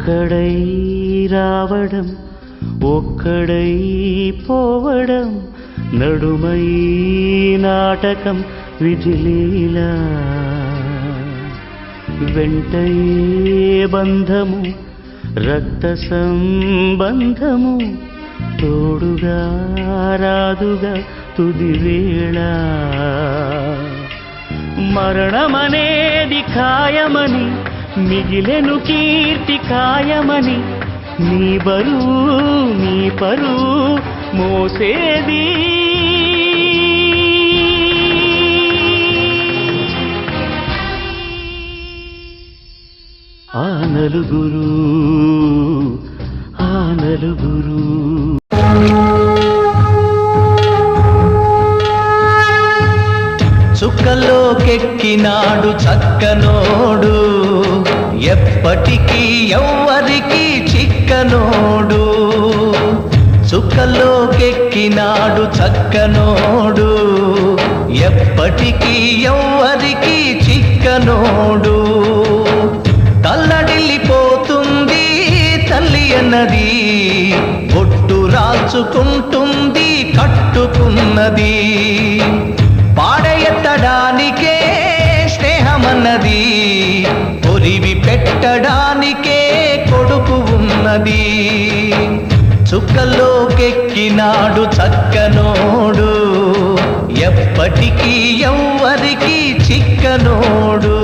ఒక్కడై రావడం ఒక్కడై పోవడం నడుమై నాటకం విధిలీలా వెంటయే బంధము రక్త సంబంధము తోడుగా రాదుగా తుది వేళ మరణమనేది ఖాయమని మిగిలెను కీర్తి కాయమని నీ బరువు నీ పరువు మోసేది ఆ నలుగురు చుక్కలోకెక్కినాడు చక్కనోడు ఎప్పటికీ ఎవ్వరికి చిక్కనోడు చుక్కలోకెక్కినాడు చక్కనోడు ఎప్పటికీ ఎవ్వరికి చిక్కనోడు తల్లడిల్లిపోతుంది తల్లి అన్నది బొట్టు రాచుకుంటుంది కట్టుకున్నది పాడెత్తడానికే స్నేహమన్నది పొరివి పెట్టడానికే కొడుకు ఉన్నది చుక్కలోకెక్కినాడు చక్కనోడు ఎప్పటికీ ఎవ్వరికి చిక్కనోడు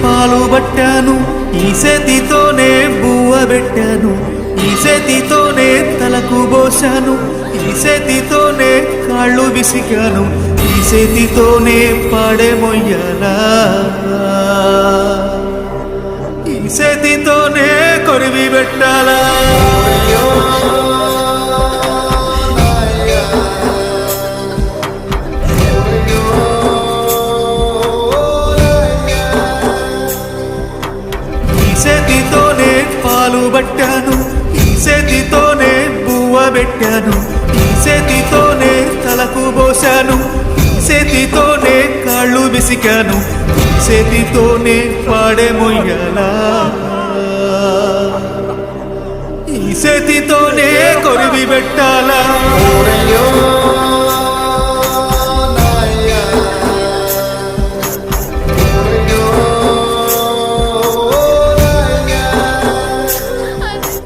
పాలు పట్టాను ఈ చేతితోనే బువ్వ పెట్టాను ఈ చేతితోనే తలకు పోశాను ఈ చేతితోనే కాళ్ళు విసిగాను ఈ చేతితోనే పాడే మొయ్యాలా ఈ చేతితోనే కొరివి పెట్టాలా చేతితోనే పాలు పట్టాను ఈ చేతితోనే బువ్వ పెట్టాను ఈ చేతితోనే తలకు పోశాను ఈ చేతితోనే కాళ్ళు విసికాను ఈ చేతితోనే పాడే మొయ్యాలా ఈ చేతితోనే కొరివి పెట్టాలా